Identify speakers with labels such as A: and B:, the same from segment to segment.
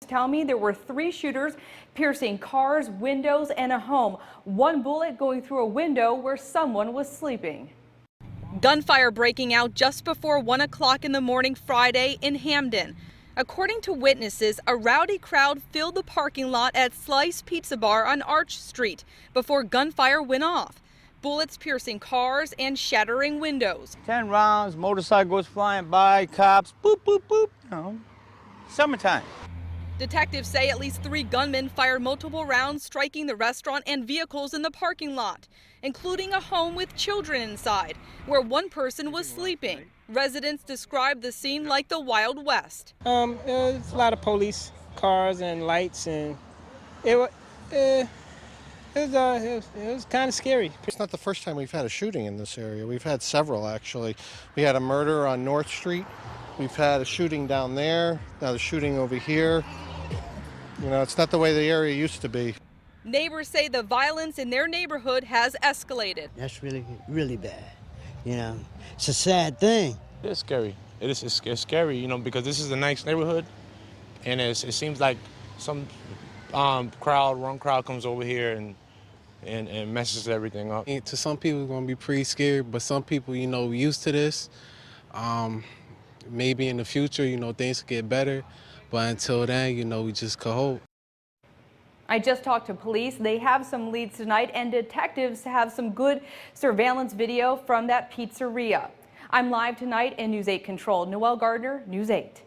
A: tell me there were 3 shooters piercing cars, windows, and a home. One bullet going through a window where someone was sleeping. Gunfire breaking out just before 1 o'clock in the morning Friday in Hamden. According to witnesses, a rowdy crowd filled the parking lot at Slice Pizza Bar on Arch Street before gunfire went off. Bullets piercing cars and shattering windows.
B: 10 rounds, motorcycles flying by, cops, boop, boop, boop. You know, summertime.
A: Detectives say at least 3 gunmen fired multiple rounds, striking the restaurant and vehicles in the parking lot, including a home with children inside, where one person was sleeping. Residents described the scene like the Wild West.
C: It's a lot of police cars and lights, and it was kind of scary.
D: It's not the first time we've had a shooting in this area. We've had several, actually. We had a murder on North Street. We've had a shooting down there. Now the shooting over here. You know, it's not the way the area used to be.
A: Neighbors say the violence in their neighborhood has escalated.
E: That's really, really bad. You know, it's a sad thing.
F: It's scary. It's scary, you know, because this is a nice neighborhood, and it seems like some wrong crowd comes over here and messes everything up.
G: To some people, it's going to be pretty scary, but some people, you know, used to this. Maybe in the future, you know, things will get better, but until then, you know, we just could hope.
A: I just talked to police. They have some leads tonight, and detectives have some good surveillance video from that pizzeria. I'm live tonight in News 8 Control. Noelle Gardner, News 8.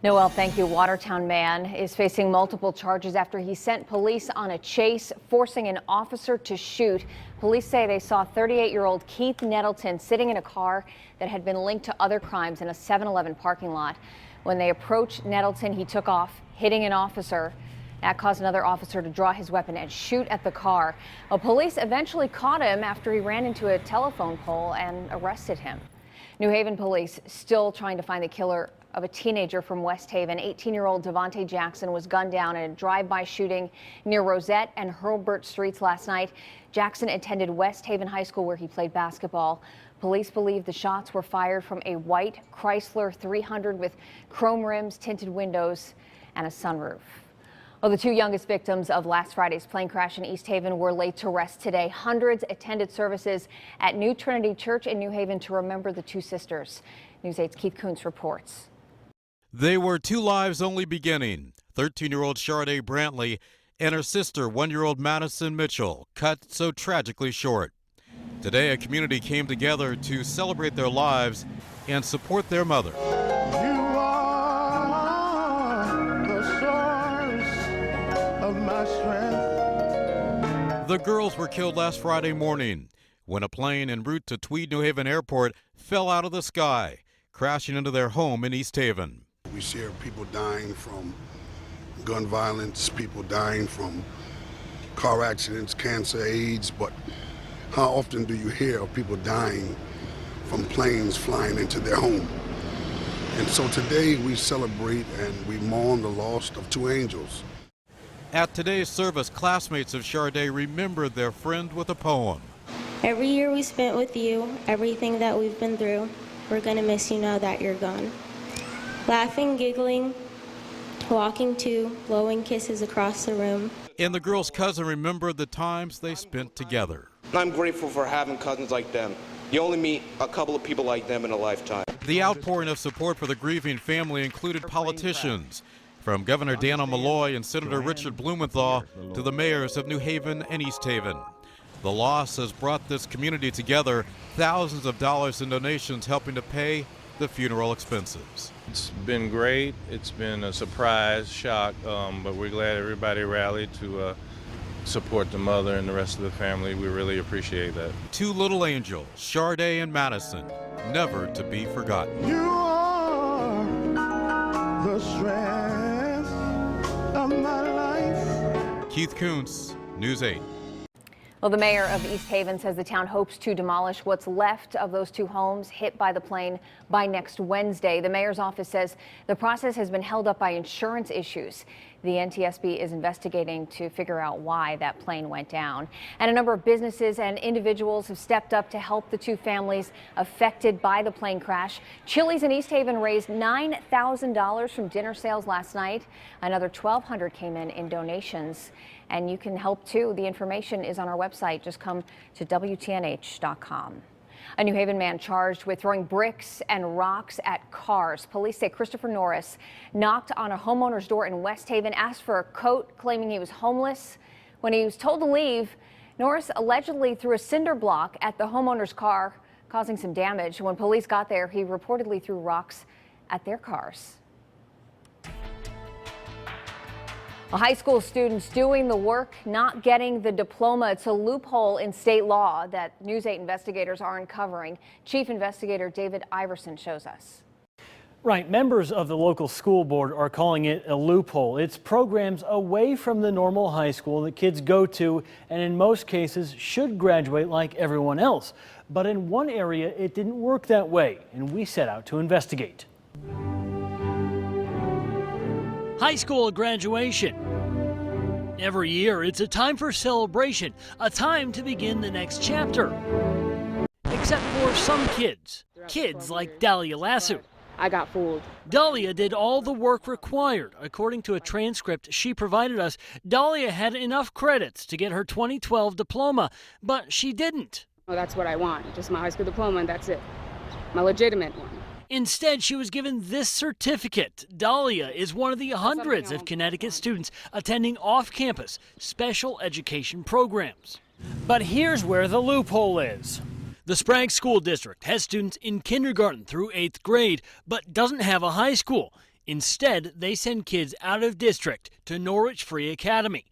H: Noelle, thank you. Watertown man is facing multiple charges after he sent police on a chase, forcing an officer to shoot. Police say they saw 38-year-old Keith Nettleton sitting in a car that had been linked to other crimes in a 7-Eleven parking lot. When they approached Nettleton, he took off, hitting an officer. That caused another officer to draw his weapon and shoot at the car. Well, police eventually caught him after he ran into a telephone pole and arrested him. New Haven police still trying to find the killer of a teenager from West Haven. 18-year-old Devontae Jackson was gunned down in a drive-by shooting near Rosette and Hurlburt Streets last night. Jackson attended West Haven High School where he played basketball. Police believe the shots were fired from a white Chrysler 300 with chrome rims, tinted windows, and a sunroof. Well, the 2 youngest victims of last Friday's plane crash in East Haven were laid to rest today. Hundreds attended services at New Trinity Church in New Haven to remember the 2 sisters. News 8's Keith Kuntz reports.
I: They were 2 lives only beginning. 13-year-old Sharday Brantley and her sister, 1-year-old Madison Mitchell, cut so tragically short. Today, a community came together to celebrate their lives and support their mother.
J: You are the source of my strength.
I: The girls were killed last Friday morning when a plane en route to Tweed New Haven Airport fell out of the sky, crashing into their home in East Haven.
K: We see people dying from gun violence, people dying from car accidents, cancer, AIDS, but how often do you hear of people dying from planes flying into their home? And so today we celebrate and we mourn the loss of 2 angels.
I: At today's service, classmates of Sharday remembered their friend with a poem.
L: Every year we spent with you, everything that we've been through, we're going to miss you now that you're gone. Laughing, giggling, walking to, blowing kisses across the room.
I: And the girl's cousin remembered the times they spent together.
M: I'm grateful for having cousins like them. You only meet a couple of people like them in a lifetime.
I: The outpouring of support for the grieving family included politicians, from Governor Daniel Malloy and Senator Richard Blumenthal to the mayors of New Haven and East Haven. The loss has brought this community together, thousands of dollars in donations helping to pay the funeral expenses.
N: It's been great. It's been a surprise, shock, but we're glad everybody rallied to support the mother and the rest of the family. We really appreciate that. 2 little angels, Sharday and Madison, never to be forgotten.
J: You are the strength of my life.
I: Keith Kuntz, News 8.
H: Well, the mayor of East Haven says the town hopes to demolish what's left of those 2 homes hit by the plane by next Wednesday. The mayor's office says the process has been held up by insurance issues. The NTSB is investigating to figure out why that plane went down. And a number of businesses and individuals have stepped up to help the two families affected by the plane crash. Chili's in East Haven raised $9,000 from dinner sales last night. Another $1,200 came in donations. And you can help too. The information is on our website. Just come to WTNH.com. A New Haven man charged with throwing bricks and rocks at cars. Police say Christopher Norris knocked on a homeowner's door in West Haven, asked for a coat, claiming he was homeless. When he was told to leave, Norris allegedly threw a cinder block at the homeowner's car, causing some damage. When police got there, he reportedly threw rocks at their cars. High school students doing the work, not getting the diploma. It's a loophole in state law that News 8 investigators are uncovering. Chief Investigator David Iverson shows us.
O: Right. Members of the local school board are calling it a loophole. It's programs away from the normal high school that kids go to and in most cases should graduate like everyone else. But in one area, it didn't work that way, and we set out to investigate. High school graduation. Every year, it's a time for celebration, a time to begin the next chapter. Except for some kids like Dahlia Lassu.
P: I got fooled.
O: Dahlia did all the work required. According to a transcript she provided us, Dahlia had enough credits to get her 2012 diploma, but she didn't.
P: Oh, that's what I want, just my high school diploma, and that's it. My legitimate one.
O: Instead, she was given this certificate. Dahlia is one of the hundreds of Connecticut students attending off-campus special education programs. But here's where the loophole is. The Sprague School District has students in kindergarten through 8th grade, but doesn't have a high school. Instead, they send kids out of district to Norwich Free Academy.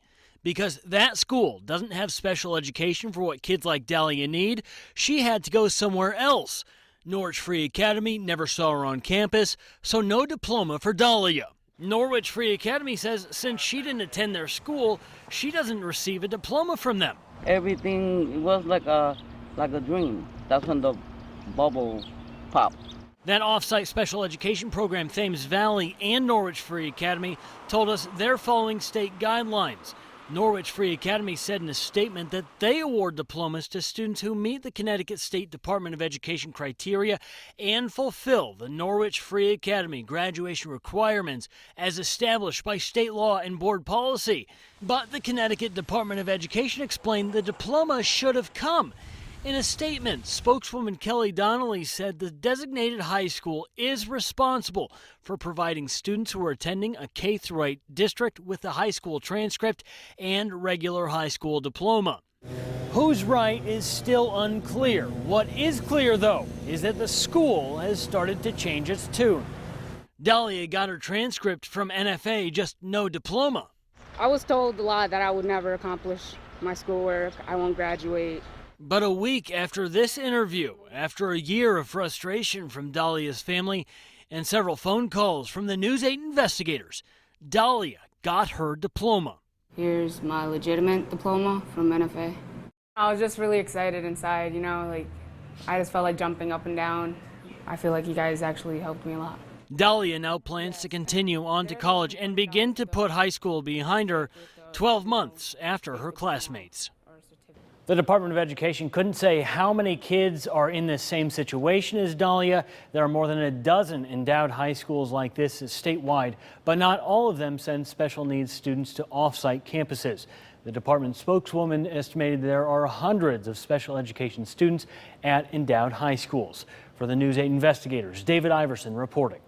O: Because that school doesn't have special education for what kids like Dahlia need, she had to go somewhere else. Norwich Free Academy never saw her on campus, so no diploma for Dahlia. Norwich Free Academy says since she didn't attend their school, she doesn't receive a diploma from them.
Q: Everything was like a dream. That's when the bubble popped.
O: That off-site special education program, Thames Valley and Norwich Free Academy, told us they're following state guidelines. Norwich Free Academy said in a statement that they award diplomas to students who meet the Connecticut State Department of Education criteria and fulfill the Norwich Free Academy graduation requirements as established by state law and board policy. But the Connecticut Department of Education explained the diploma should have come. In a statement, spokeswoman Kelly Donnelly said the designated high school is responsible for providing students who are attending a K-8 district with a high school transcript and regular high school diploma. Who's right is still unclear. What is clear, though, is that the school has started to change its tune. Dahlia got her transcript from NFA, just no diploma.
P: I was told a lot that I would never accomplish my schoolwork, I won't graduate.
O: But a week after this interview, after a year of frustration from Dahlia's family and several phone calls from the News 8 investigators, Dahlia got her diploma.
P: Here's my legitimate diploma from NFA. I was just really excited inside, I just felt like jumping up and down. I feel like you guys actually helped me a lot.
O: Dahlia now plans to continue on to college and begin to put high school behind her 12 months after her classmates. The Department of Education couldn't say how many kids are in this same situation as Dahlia. There are more than a dozen endowed high schools like this statewide, but not all of them send special needs students to off-site campuses. The department spokeswoman estimated there are hundreds of special education students at endowed high schools. For the News 8 investigators, David Iverson reporting.